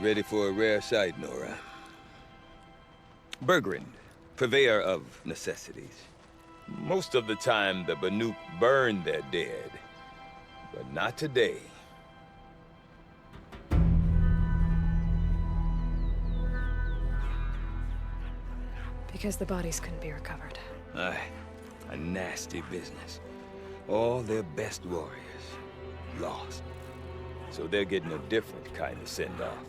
ready for a rare sight, Nora. Bergrand, purveyor of necessities. Most of the time, the Banuk burn their dead. But not today. Because the bodies couldn't be recovered. Aye, a nasty business. All their best warriors lost. So they're getting a different kind of send-off.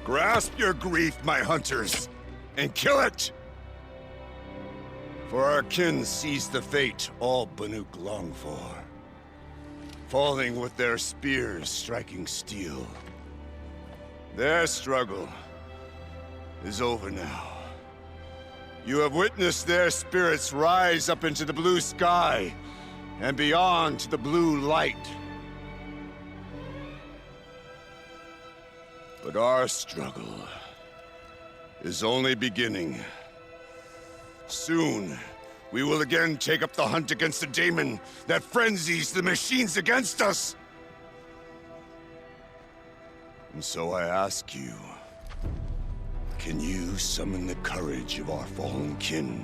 Grasp your grief, my hunters, and kill it! For our kin sees the fate all Banuk long for. Falling with their spears striking steel. Their struggle is over now. You have witnessed their spirits rise up into the blue sky and beyond to the blue light. But our struggle is only beginning. Soon, we will again take up the hunt against the daemon that frenzies the machines against us. And so I ask you, can you summon the courage of our fallen kin?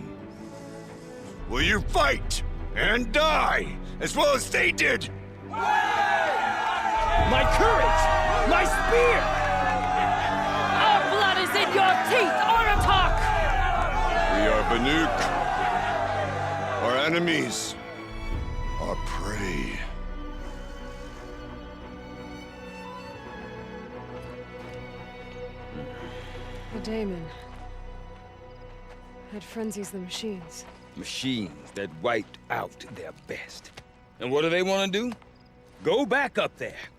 Will you fight and die as well as they did? My courage! My spear! Our blood is in your teeth, Oratok! We are Banuk. Our enemies are prey. The daemon. It frenzies the machines. Machines that wiped out their best. And what do they want to do? Go back up there.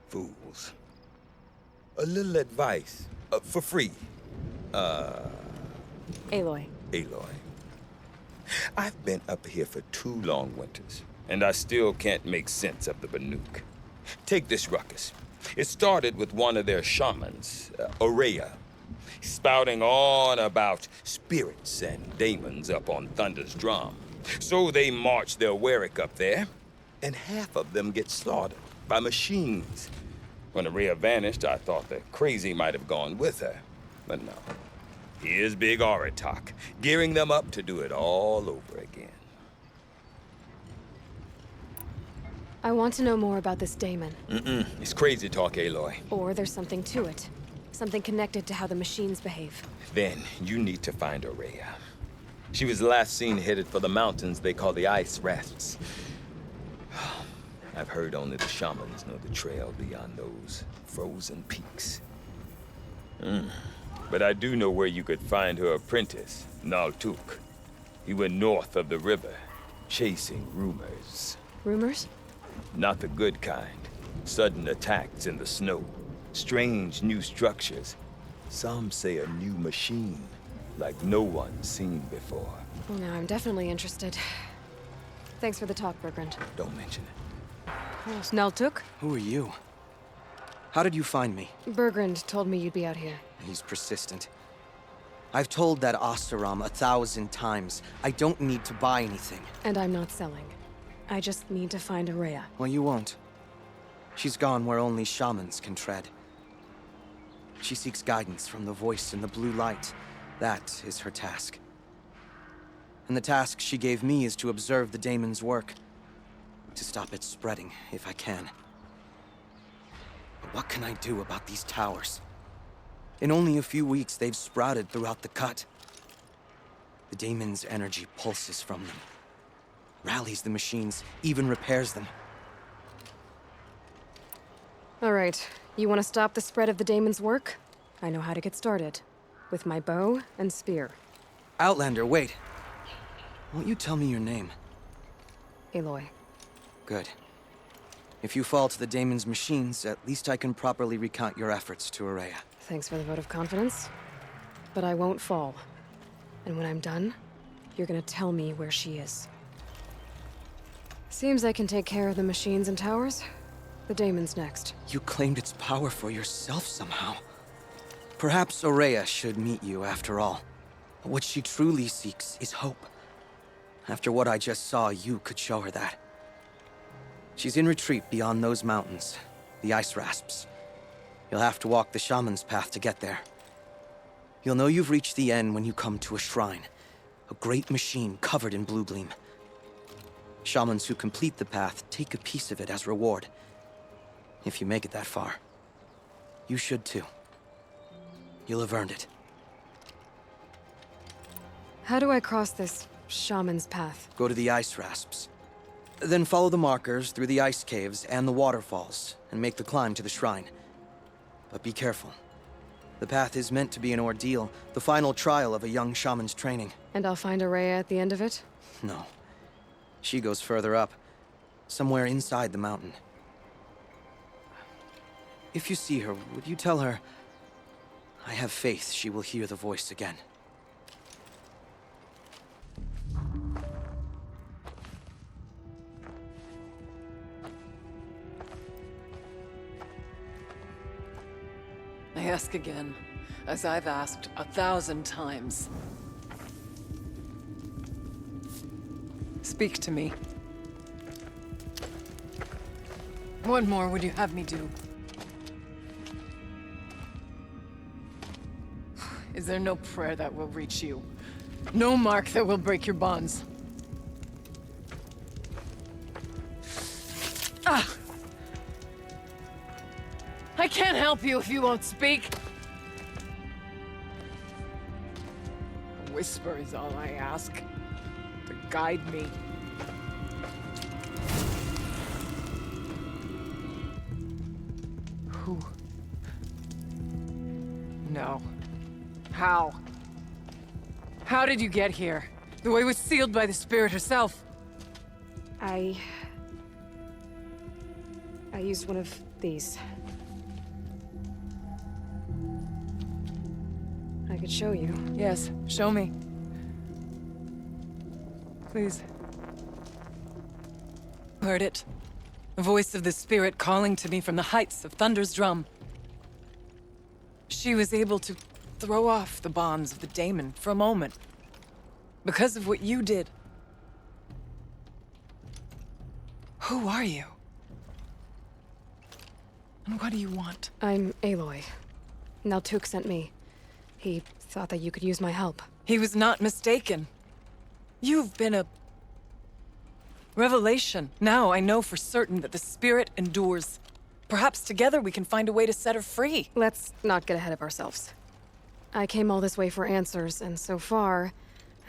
Fools. A little advice, for free. Aloy. Aloy. I've been up here for 2 long winters, and I still can't make sense of the Banuk. Take this ruckus. It started with one of their shamans, Aurea, spouting on about spirits and daemons up on Thunder's drum. So they march their Warwick up there, and half of them get slaughtered by machines. When Aurea vanished, I thought the crazy might have gone with her, but no. Here's Big Oratok, gearing them up to do it all over again. I want to know more about this daemon. It's crazy talk, Aloy. Or there's something to it. Something connected to how the machines behave. Then you need to find Aurea. She was last seen headed for the mountains they call the Ice Rafts. I've heard only the shamans know the trail beyond those frozen peaks. But I do know where you could find her apprentice, Naltuk. He went north of the river, chasing rumors. Rumors? Not the good kind. Sudden attacks in the snow. Strange new structures. Some say a new machine, like no one's seen before. Well, now I'm definitely interested. Thanks for the talk, Bergrand. Don't mention it. Oh, Snelltook? Who are you? How did you find me? Bergrand told me you'd be out here. He's persistent. I've told that Oseram 1,000 times. I don't need to buy anything. And I'm not selling. I just need to find Araya. Well, you won't. She's gone where only shamans can tread. She seeks guidance from the voice in the blue light. That is her task. And the task she gave me is to observe the daemon's work. To stop it spreading, if I can. But what can I do about these towers? In only a few weeks, they've sprouted throughout the cut. The daemon's energy pulses from them. Rallies the machines, even repairs them. All right, you want to stop the spread of the daemon's work? I know how to get started. With my bow and spear. Outlander, wait. Won't you tell me your name? Aloy. Good. If you fall to the daemon's machines, at least I can properly recount your efforts to Araya. Thanks for the vote of confidence. But I won't fall. And when I'm done, you're gonna tell me where she is. Seems I can take care of the machines and towers. The daemon's next. You claimed its power for yourself somehow. Perhaps Araya should meet you after all. What she truly seeks is hope. After what I just saw, you could show her that. She's in retreat beyond those mountains, the ice rasps. You'll have to walk the shaman's path to get there. You'll know you've reached the end when you come to a shrine, a great machine covered in blue gleam. Shamans who complete the path take a piece of it as reward. If you make it that far, you should too. You'll have earned it. How do I cross this shaman's path? Go to the ice rasps. Then follow the markers through the ice caves and the waterfalls, and make the climb to the shrine. But be careful. The path is meant to be an ordeal, the final trial of a young shaman's training. And I'll find Araya at the end of it? No. She goes further up, somewhere inside the mountain. If you see her, would you tell her, I have faith she will hear the voice again. I ask again, as I've asked 1,000 times. Speak to me. What more would you have me do? Is there no prayer that will reach you? No mark that will break your bonds? Ah! I can't help you if you won't speak. A whisper is all I ask. To guide me. Who? No. How? How did you get here? The way was sealed by the spirit herself. I used one of these. I could show you. Yes, show me. Please. Heard it. The voice of the spirit calling to me from the heights of Thunder's drum. She was able to throw off the bonds of the daemon for a moment. Because of what you did. Who are you? And what do you want? I'm Aloy. Naltuk sent me. He thought that you could use my help. He was not mistaken. You've been a revelation. Now I know for certain that the spirit endures. Perhaps together we can find a way to set her free. Let's not get ahead of ourselves. I came all this way for answers, and so far,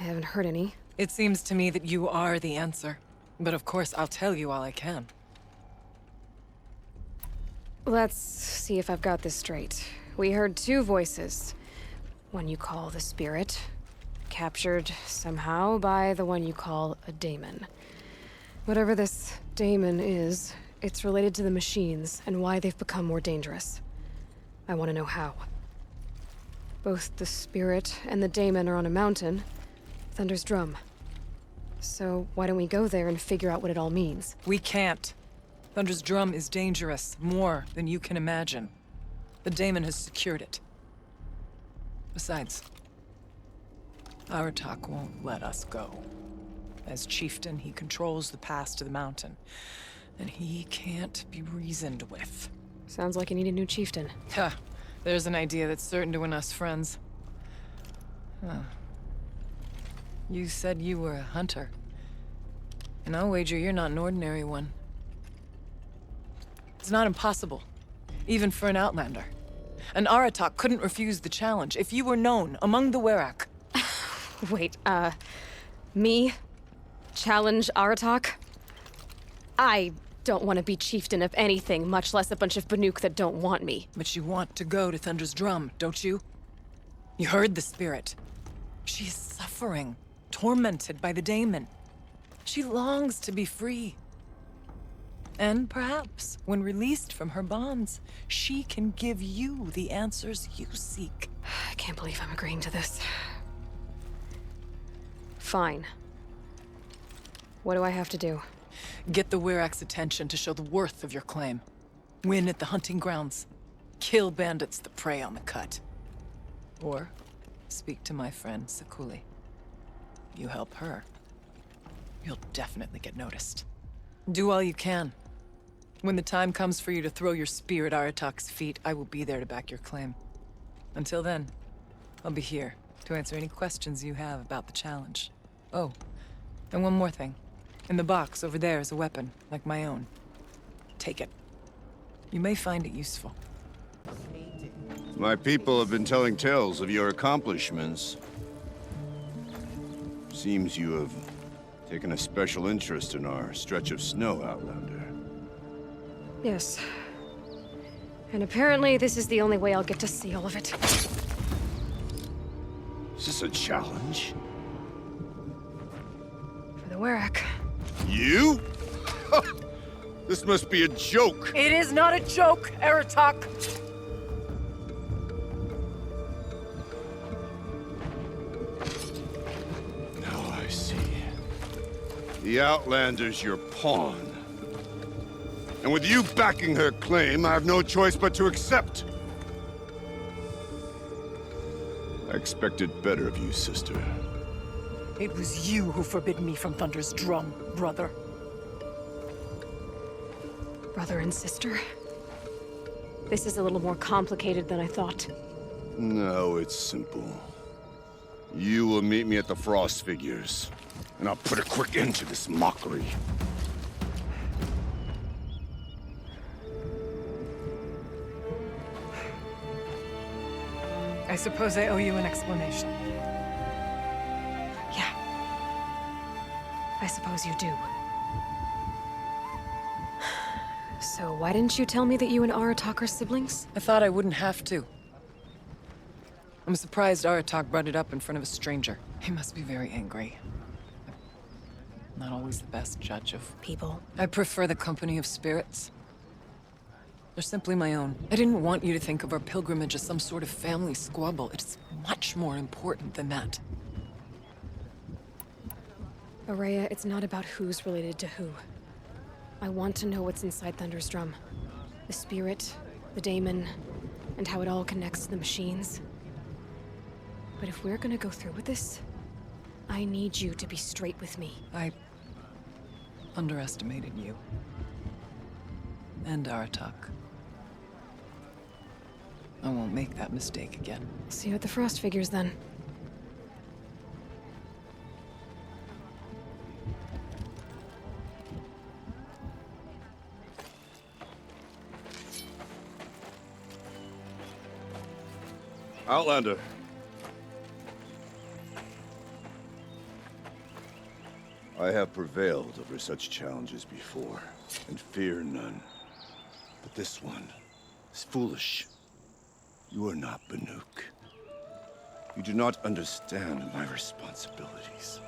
I haven't heard any. It seems to me that you are the answer. But of course, I'll tell you all I can. Let's see if I've got this straight. We heard two voices. One you call the spirit, captured somehow by the one you call a daemon. Whatever this daemon is, it's related to the machines and why they've become more dangerous. I want to know how. Both the spirit and the daemon are on a mountain, Thunder's drum. So why don't we go there and figure out what it all means? We can't. Thunder's drum is dangerous, more than you can imagine. The daemon has secured it. Besides, Aratak won't let us go. As chieftain, he controls the pass to the mountain, and he can't be reasoned with. Sounds like you need a new chieftain. Ha! There's an idea that's certain to win us friends. Huh. You said you were a hunter. And I'll wager you're not an ordinary one. It's not impossible, even for an outlander. An Aratak couldn't refuse the challenge if you were known among the Werak. Wait, me? Challenge Aratak? I don't want to be chieftain of anything, much less a bunch of Banuk that don't want me. But you want to go to Thunder's Drum, don't you? You heard the spirit. She's suffering, tormented by the daemon. She longs to be free. And perhaps, when released from her bonds, she can give you the answers you seek. I can't believe I'm agreeing to this. Fine. What do I have to do? Get the Werak's attention to show the worth of your claim. Win at the hunting grounds. Kill bandits that prey on the cut. Or speak to my friend Sakuli. You help her, you'll definitely get noticed. Do all you can. When the time comes for you to throw your spear at Aratak's feet, I will be there to back your claim. Until then, I'll be here to answer any questions you have about the challenge. Oh, and one more thing. In the box over there is a weapon, like my own. Take it. You may find it useful. My people have been telling tales of your accomplishments. Seems you have taken a special interest in our stretch of snow, Outlander. Yes. And apparently this is the only way I'll get to see all of it. Is this a challenge? For the Werak. You? This must be a joke. It is not a joke, Aratak! Now I see. The Outlander's your pawn. And with you backing her claim, I have no choice but to accept. I expected better of you, sister. It was you who forbid me from Thunder's Drum, brother. Brother and sister? This is a little more complicated than I thought. No, it's simple. You will meet me at the Frost Figures, and I'll put a quick end to this mockery. I suppose I owe you an explanation. Yeah. I suppose you do. So why didn't you tell me that you and Aratak are siblings? I thought I wouldn't have to. I'm surprised Aratak brought it up in front of a stranger. He must be very angry. I'm not always the best judge of People. I prefer the company of spirits. They're simply my own. I didn't want you to think of our pilgrimage as some sort of family squabble. It's much more important than that. Aurea, it's not about who's related to who. I want to know what's inside Thunder's Drum. The spirit, the daemon, and how it all connects to the machines. But if we're gonna go through with this, I need you to be straight with me. I underestimated you. And Aratak. I won't make that mistake again. See you at the Frost Figures, then. Outlander. I have prevailed over such challenges before, and fear none. But this one is foolish. You are not Banuk. You do not understand my responsibilities.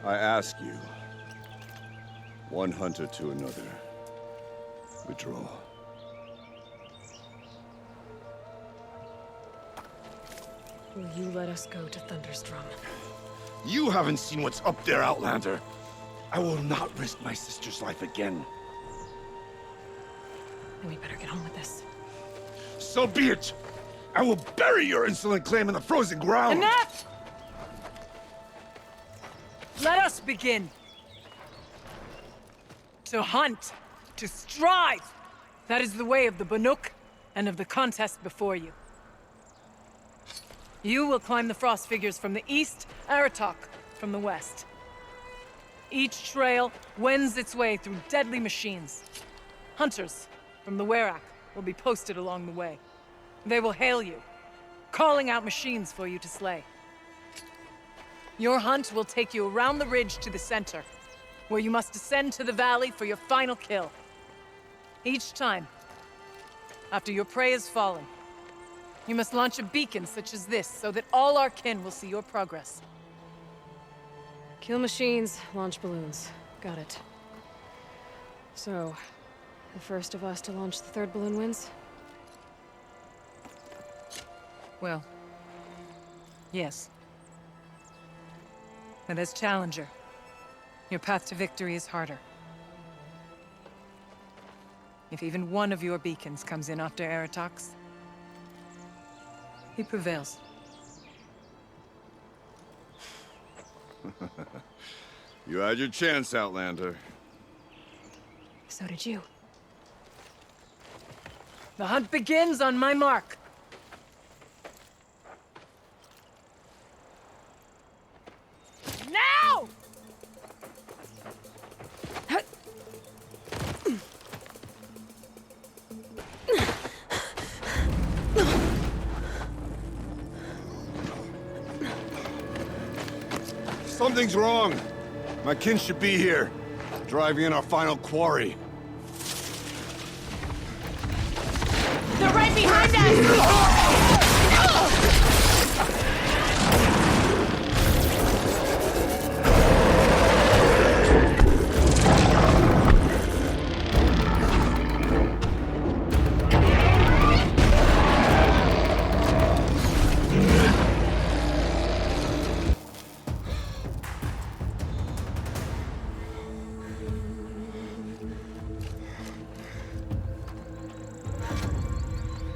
I ask you, one hunter to another, withdraw. Will you let us go to Thunder's Drum? You haven't seen what's up there, Outlander. I will not risk my sister's life again. Then we better get on with this. So be it! I will bury your insolent claim in the frozen ground! Enough! Let us begin. To hunt. To strive. That is the way of the Banuk and of the contest before you. You will climb the frost figures from the east, Aratok from the west. Each trail wends its way through deadly machines. Hunters from the Werak will be posted along the way. They will hail you, calling out machines for you to slay. Your hunt will take you around the ridge to the center, where you must descend to the valley for your final kill. Each time, after your prey has fallen, you must launch a beacon such as this, so that all our kin will see your progress. Kill machines, launch balloons. Got it. So, the first of us to launch the third balloon wins? Well, yes. And as challenger, your path to victory is harder. If even one of your beacons comes in after Aratox, he prevails. You had your chance, Outlander. So did you. The hunt begins on my mark. Now! Something's wrong. My kin should be here, driving in our final quarry. They're right behind us!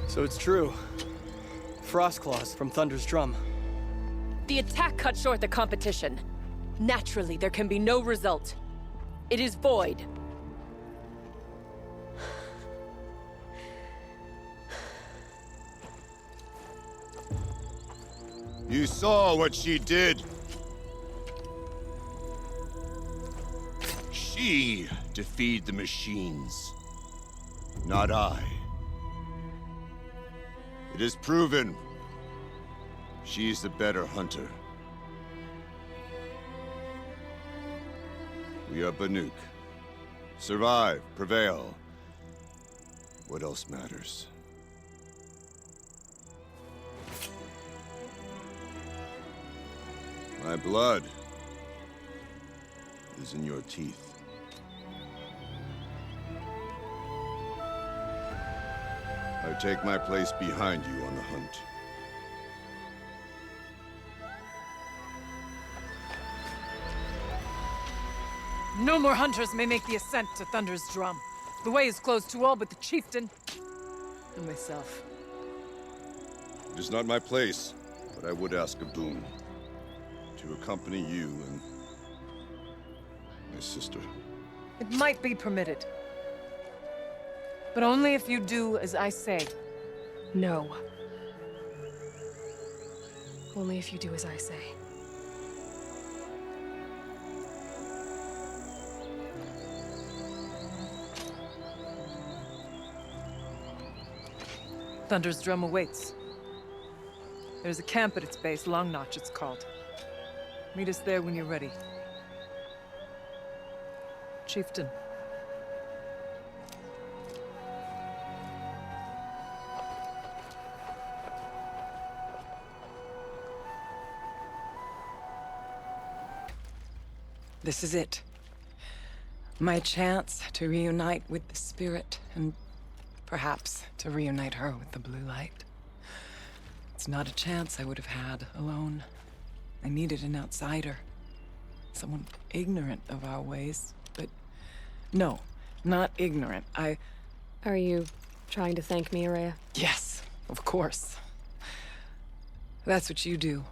So it's true. Frost claws from Thunder's drum. The attack cut short the competition. Naturally, there can be no result. It is void. You saw what she did. She defeated the machines, not I. It is proven. She's the better hunter. We are Banuk. Survive, prevail. What else matters? My blood is in your teeth. I take my place behind you on the hunt. No more hunters may make the ascent to Thunder's drum. The way is closed to all but the chieftain and myself. It is not my place, but I would ask a boon. To accompany you and my sister. It might be permitted. But only if you do as I say. No. Only if you do as I say. Thunder's drum awaits. There's a camp at its base, Long Notch it's called. Meet us there when you're ready. Chieftain. This is it. My chance to reunite with the spirit, and perhaps to reunite her with the blue light. It's not a chance I would have had alone. I needed an outsider. Someone ignorant of our ways, but no, not ignorant. Are you trying to thank me, Araya? Yes, of course. That's what you do.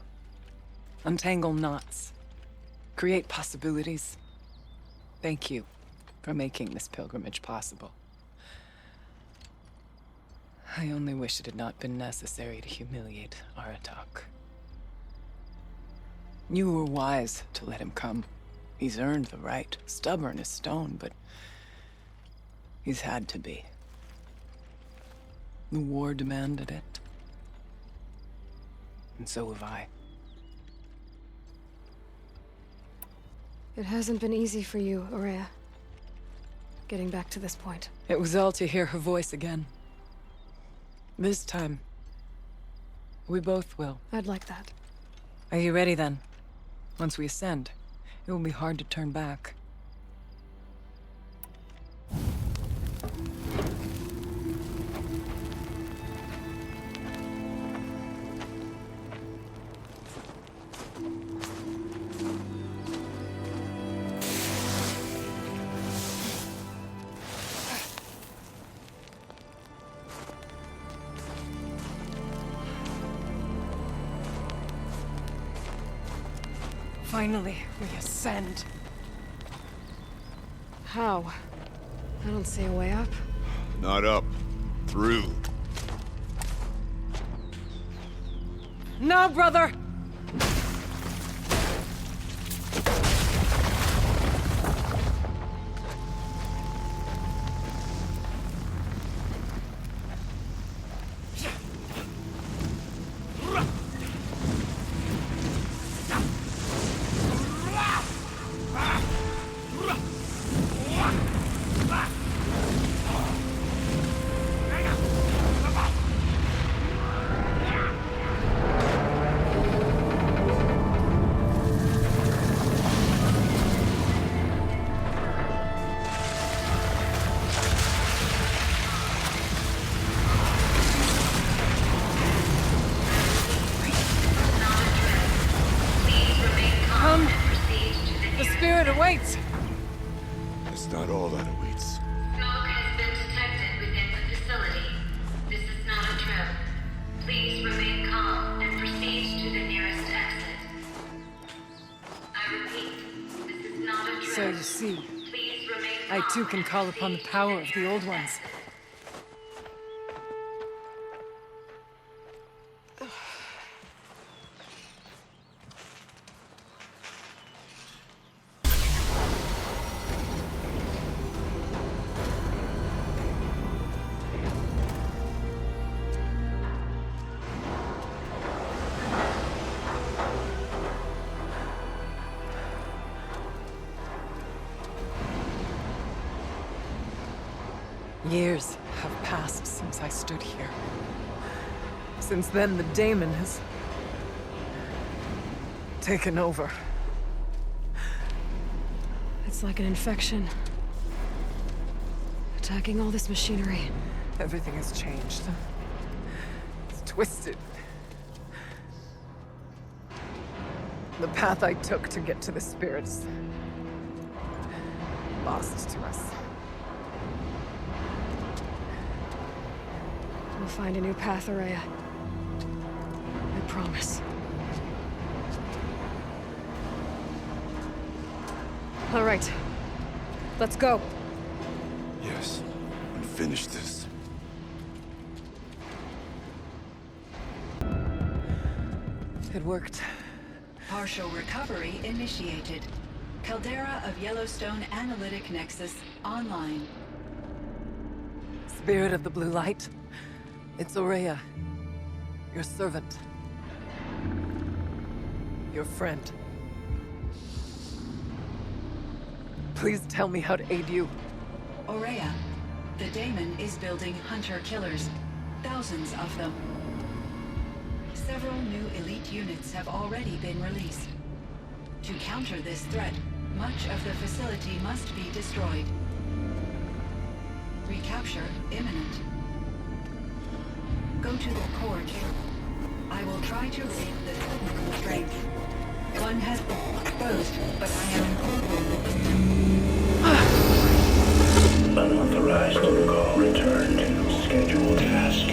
Untangle knots. Create possibilities. Thank you for making this pilgrimage possible. I only wish it had not been necessary to humiliate Aratak. You were wise to let him come. He's earned the right. Stubborn as stone, but he's had to be. The war demanded it. And so have I. It hasn't been easy for you, Aurea. Getting back to this point. It was all to hear her voice again. This time, we both will. I'd like that. Are you ready then? Once we ascend, it will be hard to turn back. Finally, we ascend. How? I don't see a way up. Not up. Through. No, brother! Awaits! It's not all that awaits. Smoke has been detected within the facility. This is not a drill. Please remain calm and proceed to the nearest exit. I repeat, this is not a drill. So you see, Please remain I calm too can and call upon the proceed power to of the old nearest ones. exit. Years have passed since I stood here. Since then, the daemon has taken over. It's like an infection. Attacking all this machinery. Everything has changed. It's twisted. The path I took to get to the spirits lost to us. We'll find a new path, Aurea. I promise. All right. Let's go. Yes. And finish this. It worked. Partial recovery initiated. Caldera of Yellowstone Analytic Nexus online. Spirit of the Blue Light. It's Aurea. Your servant. Your friend. Please tell me how to aid you. Aurea, the daemon is building hunter-killers. Thousands of them. Several new elite units have already been released. To counter this threat, much of the facility must be destroyed. Recapture imminent. Go to the core chamber. I will try to raid the technical strength. One has been exposed, but I am... Unauthorized call returned. Scheduled task.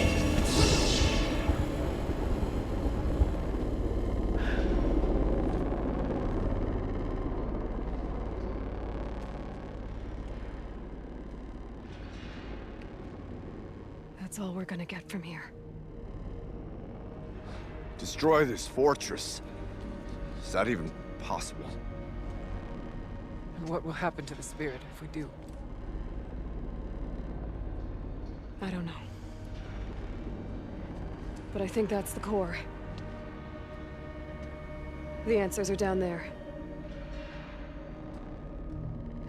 That's all we're gonna get from here. Destroy this fortress. Is that even possible? And what will happen to the spirit if we do? I don't know. But I think that's the core. The answers are down there.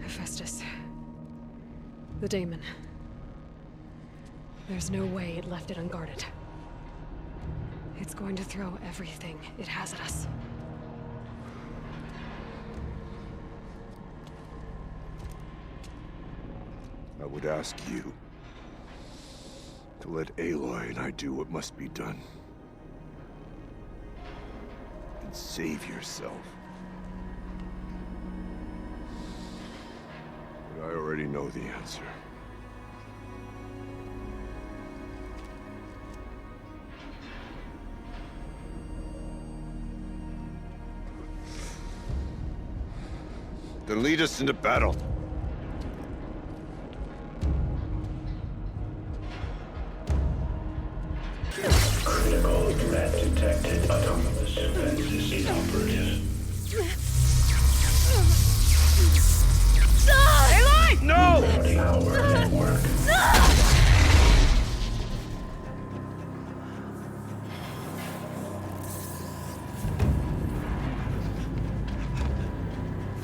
Hephaestus. The daemon. There's no way it left it unguarded. It's going to throw everything it has at us. I would ask you to let Aloy and I do what must be done. And save yourself. But I already know the answer. Then lead us into battle. Critical threat detected. Autonomous defenses inoperative. Aloy! No! 40-hour network.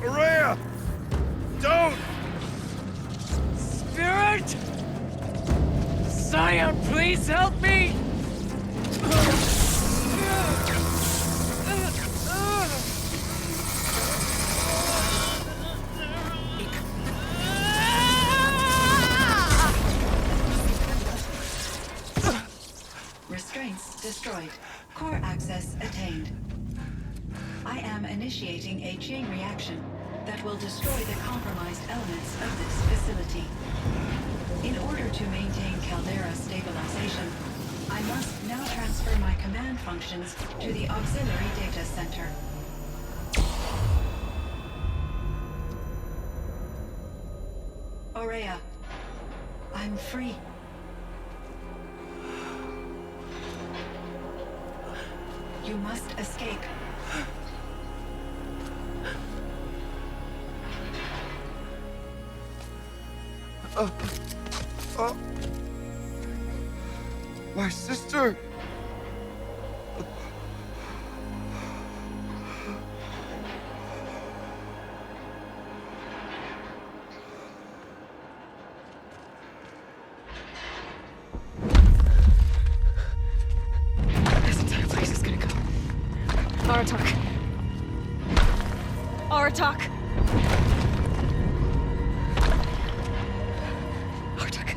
Araya! Don't! Spirit! Scion, please help me! Restraints destroyed. Core access attained. I am initiating a chain reaction that will destroy the compromised elements of this facility. In order to maintain Caldera stabilization, I must now transfer my command functions to the auxiliary data center. Aurea, I'm free. You must escape. My sister! This entire place is gonna go. Aratak. Aratak. Aratak.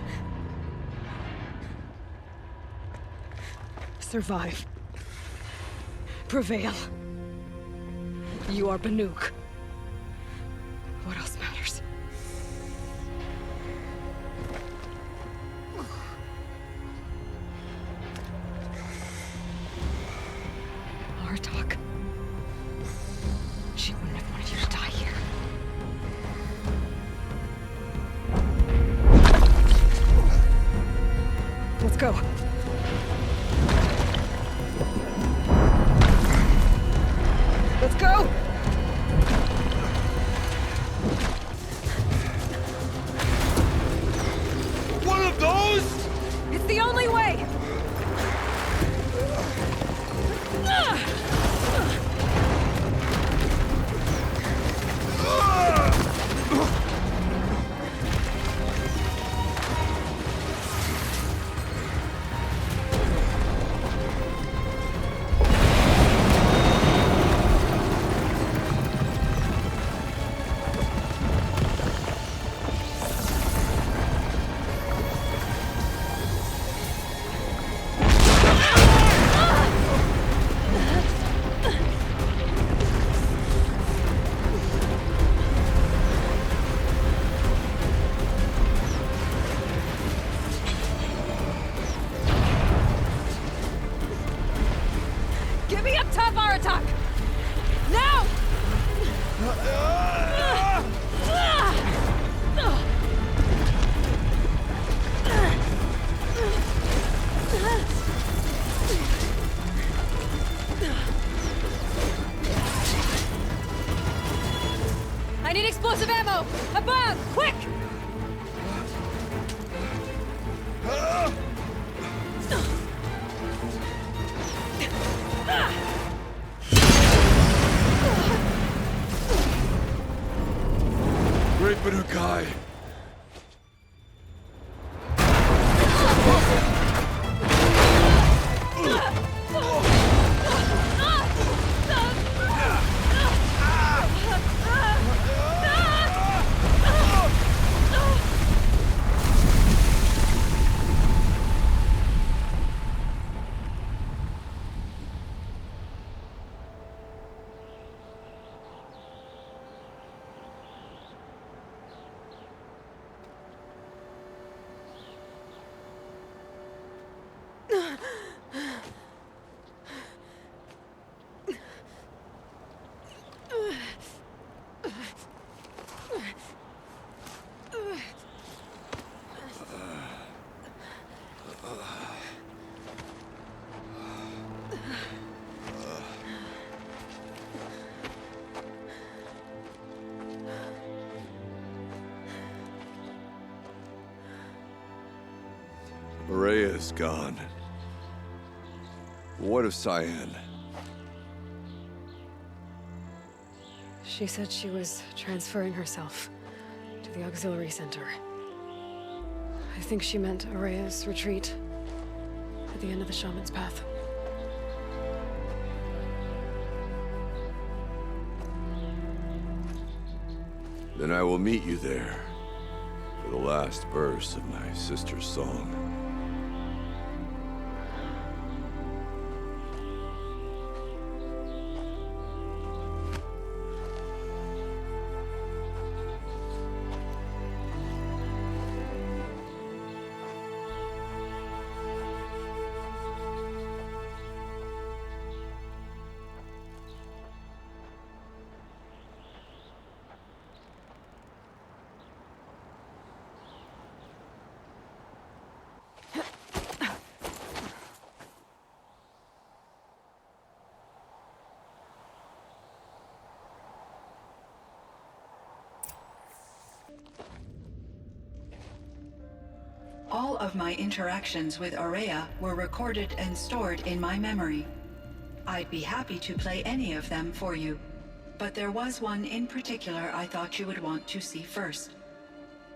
Survive. Prevail. You are Banuk. What else matters? Aratak. She wouldn't have wanted you to die here. Let's go. Let's go! One of those? It's the only way! Get me up top, Aratak! Now! Explosive ammo! Above! Quick! Great Banukai! Rhea's gone. What of Cyan? She said she was transferring herself to the auxiliary center. I think she meant Araya's retreat at the end of the shaman's path. Then I will meet you there for the last verse of my sister's song. All of my interactions with Aurea were recorded and stored in my memory. I'd be happy to play any of them for you, but there was one in particular I thought you would want to see first.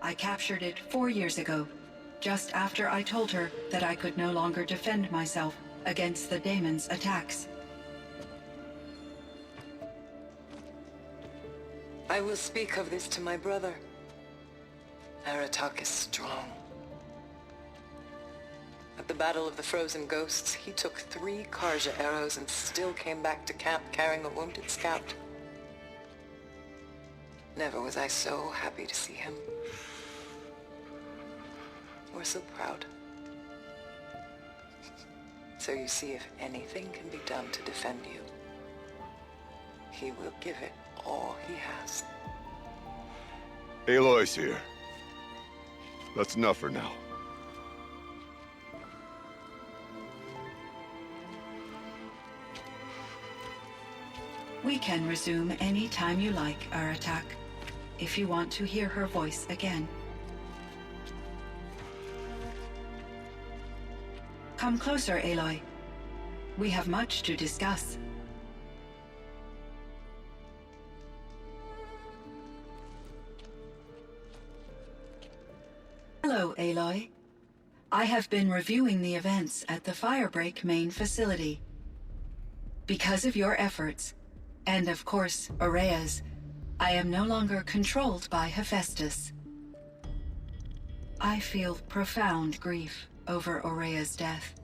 I captured it 4 years ago, just after I told her that I could no longer defend myself against the daemon's attacks. I will speak of this to my brother. Aratak is strong. At the Battle of the Frozen Ghosts, he took 3 Karja arrows and still came back to camp carrying a wounded scout. Never was I so happy to see him. Or so proud. So you see, if anything can be done to defend you, he will give it all he has. Aloy's here. That's enough for now. We can resume any time you like, Aratak, if you want to hear her voice again. Come closer, Aloy. We have much to discuss. Hello, Aloy. I have been reviewing the events at the Firebreak main facility. Because of your efforts, and of course, Aurea's, I am no longer controlled by Hephaestus. I feel profound grief over Aurea's death.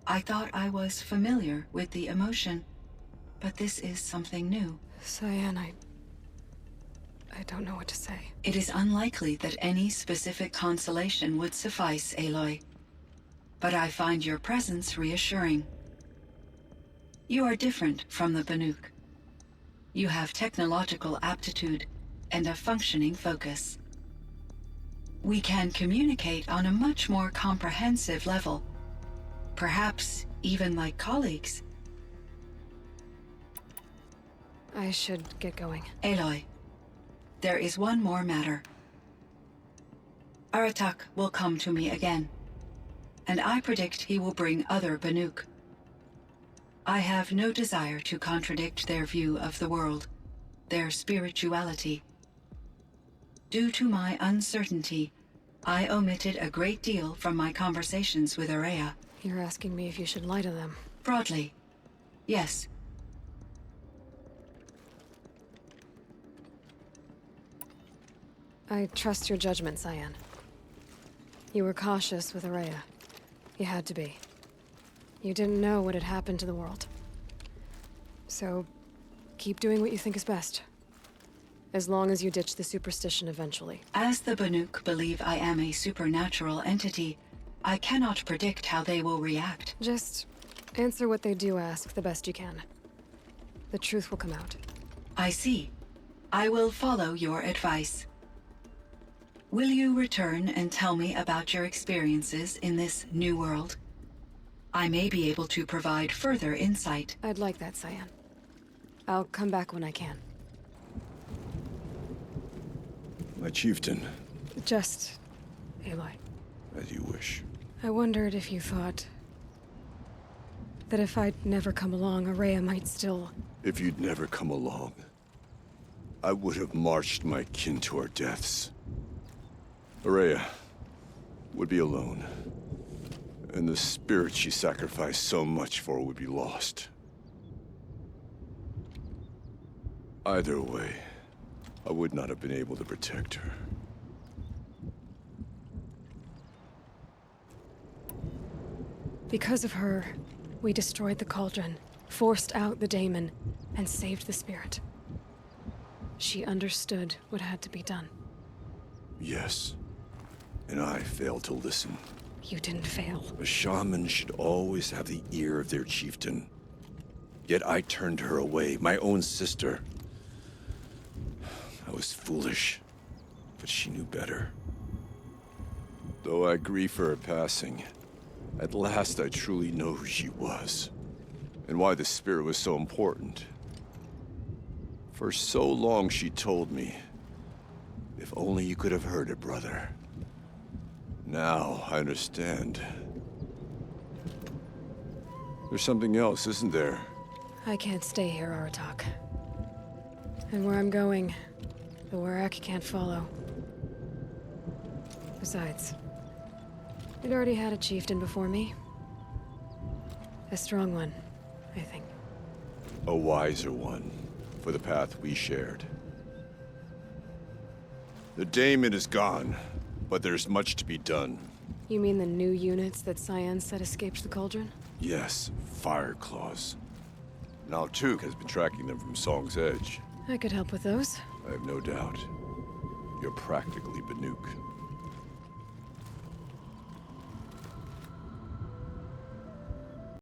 I thought I was familiar with the emotion, but this is something new. Cyan, I don't know what to say. It is unlikely that any specific consolation would suffice, Aloy. But I find your presence reassuring. You are different from the Banuk. You have technological aptitude and a functioning focus. We can communicate on a much more comprehensive level. Perhaps even like colleagues. I should get going. Aloy, there is one more matter. Aratak will come to me again, and I predict he will bring other Banuk. I have no desire to contradict their view of the world, their spirituality. Due to my uncertainty, I omitted a great deal from my conversations with Aurea. You're asking me if you should lie to them. Broadly, yes. I trust your judgment, Cyan. You were cautious with Aurea. You had to be. You didn't know what had happened to the world. So, keep doing what you think is best. As long as you ditch the superstition eventually. As the Banuk believe I am a supernatural entity, I cannot predict how they will react. Just answer what they do ask the best you can. The truth will come out. I see. I will follow your advice. Will you return and tell me about your experiences in this new world? I may be able to provide further insight. I'd like that, Cyan. I'll come back when I can. My chieftain, Just... Aloy. as you wish. I wondered if you thought... that if I'd never come along, Aurea might still... If you'd never come along, I would have marched my kin to our deaths. Aurea would be alone, and the spirit she sacrificed so much for would be lost. Either way, I would not have been able to protect her. Because of her, we destroyed the cauldron, forced out the daemon, and saved the spirit. She understood what had to be done. Yes, and I failed to listen. You didn't fail. A shaman should always have the ear of their chieftain. Yet I turned her away, my own sister. I was foolish, but she knew better. Though I grieve for her passing, at last I truly know who she was, and why the spirit was so important. For so long she told me, if only you could have heard it, brother. Now I understand. There's something else, isn't there? I can't stay here, Aratak. And where I'm going, the Warak can't follow. Besides, it already had a chieftain before me. A strong one, I think. A wiser one, for the path we shared. The daemon is gone, but there's much to be done. You mean the new units that Cyan said escaped the cauldron? Yes, fire claws. Now Tuk has been tracking them from Song's Edge. I could help with those. I have no doubt. You're practically Banuk.